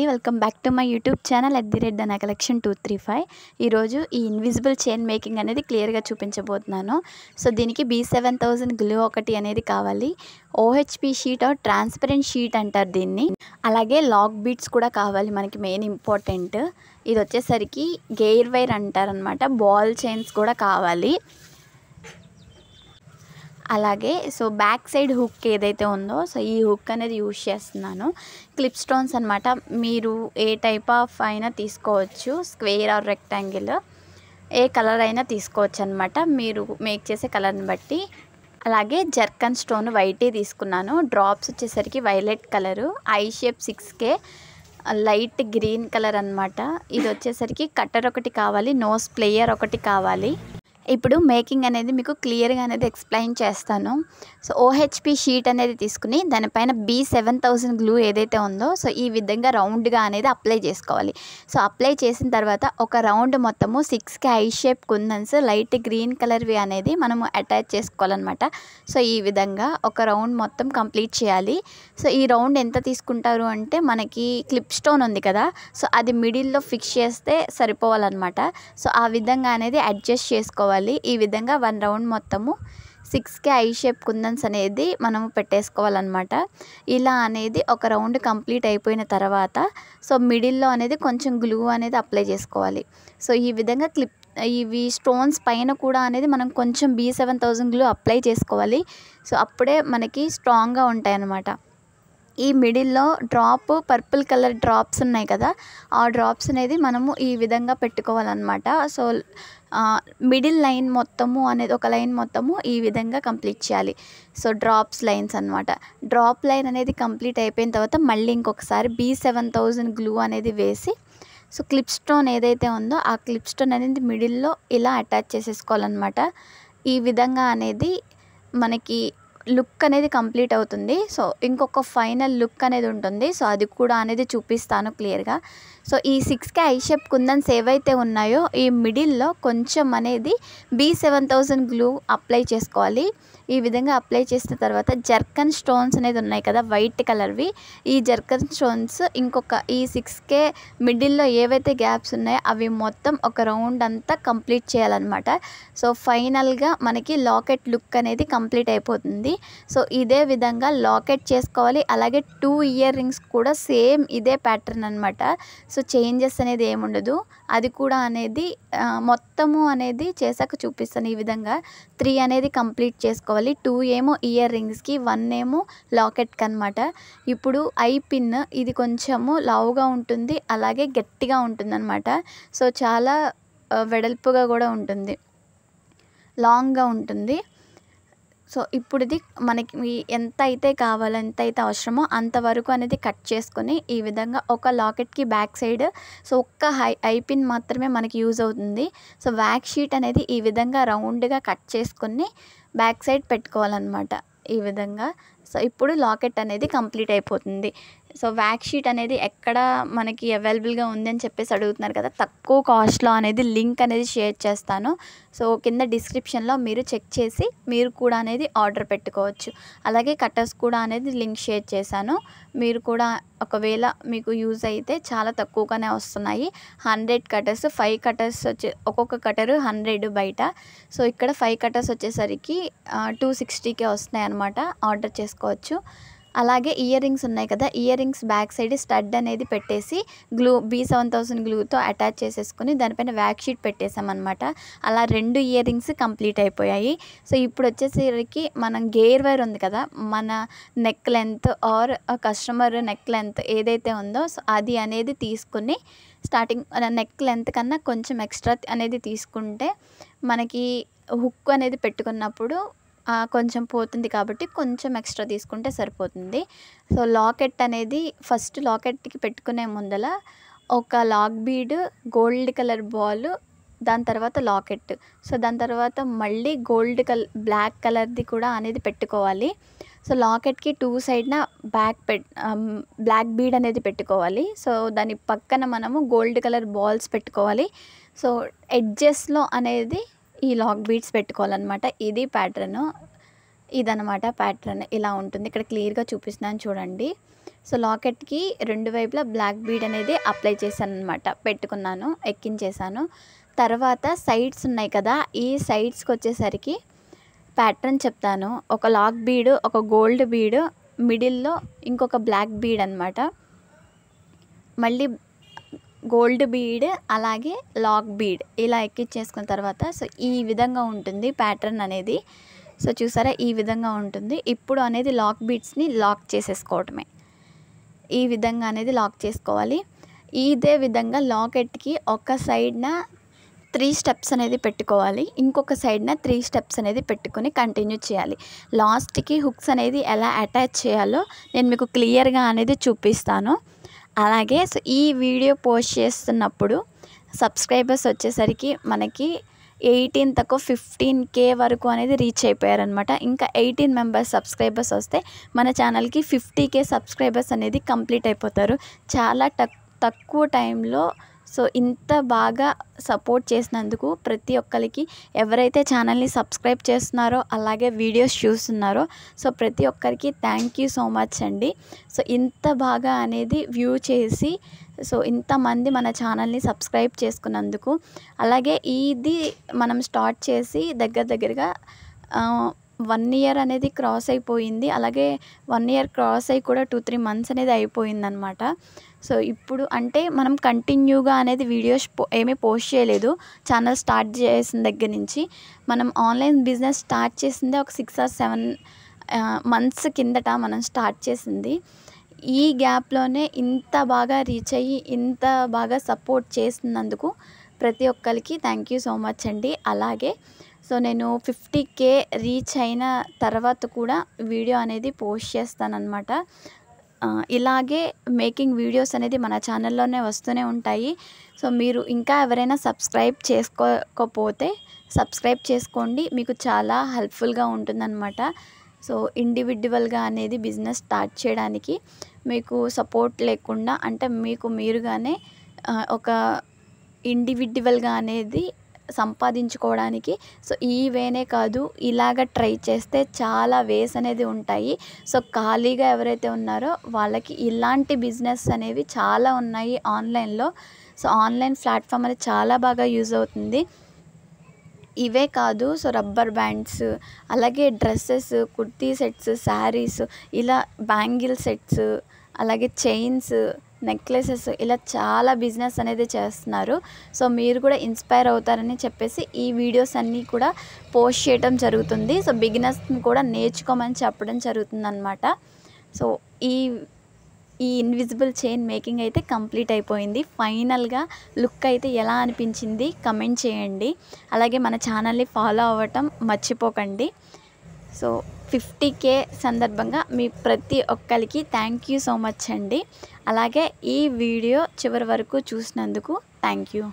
Welcome back to my YouTube channel @Dana Collection 235. ఈరోజు ఈ invisible chain making అనేది క్లియర్గా చూపించబోతున్నాను. సో దీనికి B7000 గ్లూ ఒకటి అనేది కావాలి. OHP sheet or transparent sheet అంటారు దీన్ని. అలాగే లాక్ బీడ్స్ కూడా కావాలి మనకి, మెయిన్ ఇంపార్టెంట్. ఇది వచ్చేసరికి గెయిర్ వైర్ అంటారనమాట. బాల్ చైన్స్ కూడా కావాలి. అలాగే సో బ్యాక్ సైడ్ హుక్ ఏదైతే ఉందో సో ఈ హుక్ అనేది యూజ్ చేస్తున్నాను. క్లిప్ స్టోన్స్ అనమాట. మీరు ఏ టైప్ ఆఫ్ అయినా తీసుకోవచ్చు, స్క్వేర్ ఆర్ రెక్టాంగిల్ ఏ కలర్ అయినా తీసుకోవచ్చు అనమాట, మీరు మేక్ చేసే కలర్ని బట్టి. అలాగే జర్కన్ స్టోన్ వైటే తీసుకున్నాను. డ్రాప్స్ వచ్చేసరికి violet colour, I shape 6K, light green colour అనమాట. ఇది వచ్చేసరికి కట్టర్ ఒకటి కావాలి, నోస్ ప్లేయర్ ఒకటి కావాలి. ఇప్పుడు మేకింగ్ అనేది మీకు క్లియర్గా అనేది ఎక్స్ప్లెయిన్ చేస్తాను. సో OHP షీట్ అనేది తీసుకుని దానిపైన B7000 గ్లూ ఏదైతే ఉందో సో ఈ విధంగా రౌండ్గా అనేది అప్లై చేసుకోవాలి. సో అప్లై చేసిన తర్వాత ఒక రౌండ్ మొత్తము 6K eye shape kundans light green కలర్వి అనేది మనము అటాచ్ చేసుకోవాలన్నమాట. సో ఈ విధంగా ఒక రౌండ్ మొత్తం కంప్లీట్ చేయాలి. సో ఈ రౌండ్ ఎంత తీసుకుంటారు అంటే మనకి క్లిప్ స్టోన్ ఉంది కదా, సో అది మిడిల్లో ఫిక్స్ చేస్తే సరిపోవాలన్నమాట. సో ఆ విధంగా అనేది అడ్జస్ట్ చేసుకోవాలి. ఈ విధంగా 1 రౌండ్ మొత్తము 6K ఐ షేప్ కుందన్స్ అనేది మనము పెట్టేసుకోవాలన్నమాట. ఇలా అనేది ఒక రౌండ్ కంప్లీట్ అయిపోయిన తర్వాత సో మిడిల్లో అనేది కొంచెం గ్లూ అనేది అప్లై చేసుకోవాలి. సో ఈ విధంగా ఇవి స్టోన్స్ పైన కూడా అనేది మనం కొంచెం B7000 గ్లూ అప్లై చేసుకోవాలి. సో అప్పుడే మనకి స్ట్రాంగ్గా ఉంటాయి అన్నమాట. ఈ మిడిల్లో డ్రాప్ పర్పుల్ కలర్ డ్రాప్స్ ఉన్నాయి కదా, ఆ డ్రాప్స్ అనేది మనము ఈ విధంగా పెట్టుకోవాలన్నమాట. సో మిడిల్ లైన్ మొత్తము అనేది ఒక లైన్ మొత్తము ఈ విధంగా కంప్లీట్ చేయాలి. సో డ్రాప్స్ లైన్స్ అనమాట. డ్రాప్ లైన్ అనేది కంప్లీట్ అయిపోయిన తర్వాత మళ్ళీ ఇంకొకసారి B7000 గ్లూ అనేది వేసి సో క్లిప్ స్టోన్ ఏదైతే ఉందో ఆ క్లిప్ స్టోన్ అనేది మిడిల్లో ఇలా అటాచ్ చేసేసుకోవాలన్నమాట. ఈ విధంగా అనేది మనకి లుక్ అనేది కంప్లీట్ అవుతుంది. సో ఇంకొక ఫైనల్ లుక్ అనేది ఉంటుంది. సో అది కూడా అనేది చూపిస్తాను క్లియర్గా. సో ఈ 6K ఐ షేప్ కుందన్స్ ఏవైతే ఉన్నాయో ఈ మిడిల్లో కొంచెం అనేది B7000 గ్లూ అప్లై చేసుకోవాలి. ఈ విధంగా అప్లై చేసిన తర్వాత జర్కన్ స్టోన్స్ అనేది ఉన్నాయి కదా వైట్ కలర్వి, ఈ జర్కన్ స్టోన్స్ ఇంకొక ఈ 6K మిడిల్లో ఏవైతే గ్యాప్స్ ఉన్నాయో అవి మొత్తం ఒక రౌండ్ అంతా కంప్లీట్ చేయాలన్నమాట. సో ఫైనల్గా మనకి లాకెట్ లుక్ అనేది కంప్లీట్ అయిపోతుంది. సో ఇదే విధంగా లాకెట్ చేసుకోవాలి. అలాగే 2 ఇయర్ రింగ్స్ కూడా సేమ్ ఇదే ప్యాటర్న్ అనమాట. సో చేంజెస్ అనేది ఏముండదు. అది కూడా అనేది మొత్తము అనేది చేశాక చూపిస్తాను. ఈ విధంగా 3 అనేది కంప్లీట్ చేసుకోవాలి. 2 ఏమో ఇయర్ రింగ్స్కి, 1 ఏమో లాకెట్కి అనమాట. ఇప్పుడు ఐ పిన్ ఇది కొంచెము లావుగా ఉంటుంది, అలాగే గట్టిగా ఉంటుంది అనమాట. సో చాలా వెడల్పుగా కూడా ఉంటుంది, లాంగ్గా ఉంటుంది. సో ఇప్పుడు ఇది మనకి ఎంత అయితే కావాలో ఎంత అయితే అవసరమో అంతవరకు అనేది కట్ చేసుకొని ఈ విధంగా ఒక లాకెట్కి బ్యాక్ సైడ్ సో ఒక్క ఐ పిన్ మాత్రమే మనకి యూజ్ అవుతుంది. సో వ్యాక్స్ షీట్ అనేది ఈ విధంగా రౌండ్గా కట్ చేసుకొని బ్యాక్ సైడ్ పెట్టుకోవాలన్నమాట ఈ విధంగా. సో ఇప్పుడు లాకెట్ అనేది కంప్లీట్ అయిపోతుంది. సో వ్యాక్స్ షీట్ అనేది ఎక్కడ మనకి అవైలబుల్గా ఉంది అని చెప్పేసి అడుగుతున్నారు కదా, తక్కువ కాస్ట్లో అనేది లింక్ అనేది షేర్ చేస్తాను. సో కింద డిస్క్రిప్షన్లో మీరు చెక్ చేసి మీరు కూడా అనేది ఆర్డర్ పెట్టుకోవచ్చు. అలాగే కటర్స్ కూడా అనేది లింక్ షేర్ చేశాను. మీరు కూడా ఒకవేళ మీకు యూజ్ అయితే చాలా తక్కువగానే వస్తున్నాయి. 100 కటర్స్, 5 కటర్స్ ఒక్కొక్క కటరు 100 బయట. సో ఇక్కడ 5 కటర్స్ వచ్చేసరికి 260కే వస్తున్నాయి అన్నమాట. ఆర్డర్ చేసుకోవచ్చు. అలాగే ఇయర్ రింగ్స్ ఉన్నాయి కదా, ear rings back side stud అనేది పెట్టేసి గ్లూ B7000 గ్లూతో అటాచ్ చేసేసుకుని దానిపైన వ్యాక్స్ షీట్ పెట్టేసామన్నమాట. అలా 2 ఇయర్ రింగ్స్ కంప్లీట్ అయిపోయాయి. సో ఇప్పుడు వచ్చేసరికి మనం గేర్ వైర్ ఉంది కదా, మన neck length or customer neck length ఏదైతే ఉందో సో అది అనేది తీసుకుని స్టార్టింగ్ నెక్ లెంత్ కన్నా కొంచెం ఎక్స్ట్రా అనేది తీసుకుంటే మనకి హుక్ అనేది పెట్టుకున్నప్పుడు కొంచెం పోతుంది కాబట్టి కొంచెం ఎక్స్ట్రా తీసుకుంటే సరిపోతుంది. సో లాకెట్ అనేది ఫస్ట్ లాకెట్కి పెట్టుకునే ముందల ఒక lock bead, gold colour ball, దాని తర్వాత లాకెట్, సో దాని తర్వాత మళ్ళీ బ్లాక్ కలర్ది కూడా అనేది పెట్టుకోవాలి. సో లాకెట్కి 2 సైడ్న బ్లాక్ బీడ్ అనేది పెట్టుకోవాలి. సో దాని పక్కన మనము గోల్డ్ కలర్ బాల్స్ పెట్టుకోవాలి. సో ఎడ్జెస్లో అనేది ఈ లాక్ బీడ్స్ పెట్టుకోవాలన్నమాట. ఇది ప్యాటర్న్, ఇదనమాట ప్యాటర్న్ ఇలా ఉంటుంది. ఇక్కడ క్లియర్గా చూపిస్తున్నాను చూడండి. సో లాకెట్కి రెండు వైపులా బ్లాక్ బీడ్ అనేది అప్లై చేశాను అనమాట, పెట్టుకున్నాను, ఎక్కించేసాను. తర్వాత సైడ్స్ ఉన్నాయి కదా, ఈ సైడ్స్కి వచ్చేసరికి ప్యాటర్న్ చెప్తాను. ఒక లాక్ బీడ్, ఒక గోల్డ్ బీడ్, మిడిల్లో ఇంకొక బ్లాక్ బీడ్ అనమాట, మళ్ళీ గోల్డ్ బీడ్, అలాగే లాక్ బీడ్ ఇలా ఎక్కించేసుకున్న తర్వాత సో ఈ విధంగా ఉంటుంది ప్యాటర్న్ అనేది. సో చూసారా, ఈ విధంగా ఉంటుంది. ఇప్పుడు అనేది లాక్ బీడ్స్ని లాక్ చేసేసుకోవటమే, ఈ విధంగా అనేది లాక్ చేసుకోవాలి. ఇదే విధంగా లాకెట్కి ఒక సైడ్న 3 స్టెప్స్ అనేది పెట్టుకోవాలి, ఇంకొక సైడ్న 3 స్టెప్స్ అనేది పెట్టుకొని కంటిన్యూ చేయాలి. లాస్ట్కి హుక్స్ అనేది ఎలా అటాచ్ చేయాలో నేను మీకు క్లియర్గా అనేది చూపిస్తాను. అలాగే సో ఈ వీడియో పోస్ట్ చేస్తున్నప్పుడు సబ్స్క్రైబర్స్ వచ్చేసరికి మనకి 15K వరకు అనేది రీచ్ అయిపోయారనమాట. ఇంకా 18 మెంబర్స్ సబ్స్క్రైబర్స్ వస్తే మన ఛానల్కి 50K సబ్స్క్రైబర్స్ అనేది కంప్లీట్ అయిపోతారు. చాలా తక్కువ టైంలో సో ఇంత బాగా సపోర్ట్ చేసినందుకు ప్రతి ఒక్కరికి, ఎవరైతే ఛానల్ని సబ్స్క్రైబ్ చేస్తున్నారో అలాగే వీడియోస్ చూస్తున్నారో సో ప్రతి ఒక్కరికి థ్యాంక్ యూ సో మచ్ అండి. సో ఇంత బాగా అనేది వ్యూ చేసి సో ఇంతమంది మన ఛానల్ని సబ్స్క్రైబ్ చేసుకున్నందుకు. అలాగే ఇది మనం స్టార్ట్ చేసి దగ్గరగా 1 ఇయర్ అనేది క్రాస్ అయిపోయింది. అలాగే 1 ఇయర్ క్రాస్ అయ్యి కూడా 2-3 మంత్స్ అనేది అయిపోయిందనమాట. సో ఇప్పుడు అంటే మనం కంటిన్యూగా అనేది వీడియోస్ ఏమీ పోస్ట్ చేయలేదు. ఛానల్ స్టార్ట్ చేసిన దగ్గర నుంచి మనం ఆన్లైన్ బిజినెస్ స్టార్ట్ చేసిందే ఒక 6 or 7 మంత్స్ కిందట మనం స్టార్ట్ చేసింది. ఈ గ్యాప్లోనే ఇంత బాగా రీచ్ అయ్యి ఇంత బాగా సపోర్ట్ చేసినందుకు ప్రతి ఒక్కరికి థ్యాంక్ యూ సో మచ్ అండి. అలాగే సో నేను 50K రీచ్ అయిన తర్వాత కూడా వీడియో అనేది పోస్ట్ చేస్తానన్నమాట. ఇలాగే మేకింగ్ వీడియోస్ అనేది మన ఛానల్లోనే వస్తూనే ఉంటాయి. సో మీరు ఇంకా ఎవరైనా సబ్స్క్రైబ్ చేసుకోకపోతే సబ్స్క్రైబ్ చేసుకోండి, మీకు చాలా హెల్ప్ఫుల్గా ఉంటుందన్నమాట. సో ఇండివిడ్యువల్గా అనేది బిజినెస్ స్టార్ట్ చేయడానికి మీకు సపోర్ట్ లేకుండా, అంటే మీకు మీరుగానే ఒక ఇండివిడ్యువల్గా అనేది సంపాదించుకోవడానికి సో ఈ వేనే కాదు, ఇలాగ ట్రై చేస్తే చాలా వేస్ అనేది ఉంటాయి. సో ఖాళీగా ఎవరైతే ఉన్నారో వాళ్ళకి ఇలాంటి బిజినెస్ అనేవి చాలా ఉన్నాయి ఆన్లైన్లో. సో ఆన్లైన్ ప్లాట్ఫామ్ అనేది చాలా బాగా యూజ్ అవుతుంది. ఇవే కాదు, సో రబ్బర్ బ్యాండ్స్, అలాగే డ్రెస్సెస్, కుర్తీ సెట్స్, శారీస్, ఇలా బ్యాంగిల్ సెట్స్, అలాగే చైన్స్, నెక్లెసెస్, ఇలా చాలా బిజినెస్ అనేది చేస్తున్నారు. సో మీరు కూడా ఇన్స్పైర్ అవుతారని చెప్పేసి ఈ వీడియోస్ అన్నీ కూడా పోస్ట్ చేయడం జరుగుతుంది. సో బిగినర్స్ని కూడా నేర్చుకోమని చెప్పడం జరుగుతుందన్నమాట. సో ఈ ఇన్విజిబుల్ చైన్ మేకింగ్ అయితే కంప్లీట్ అయిపోయింది. ఫైనల్గా లుక్ అయితే ఎలా అనిపించింది కమెంట్ చేయండి. అలాగే మన ఛానల్ని ఫాలో అవ్వటం మర్చిపోకండి. సో 50K సందర్భంగా మీ ప్రతి ఒక్కరికి థ్యాంక్ యూ సో మచ్ అండి. అలాగే ఈ వీడియో చివరి వరకు చూసినందుకు థ్యాంక్ యూ.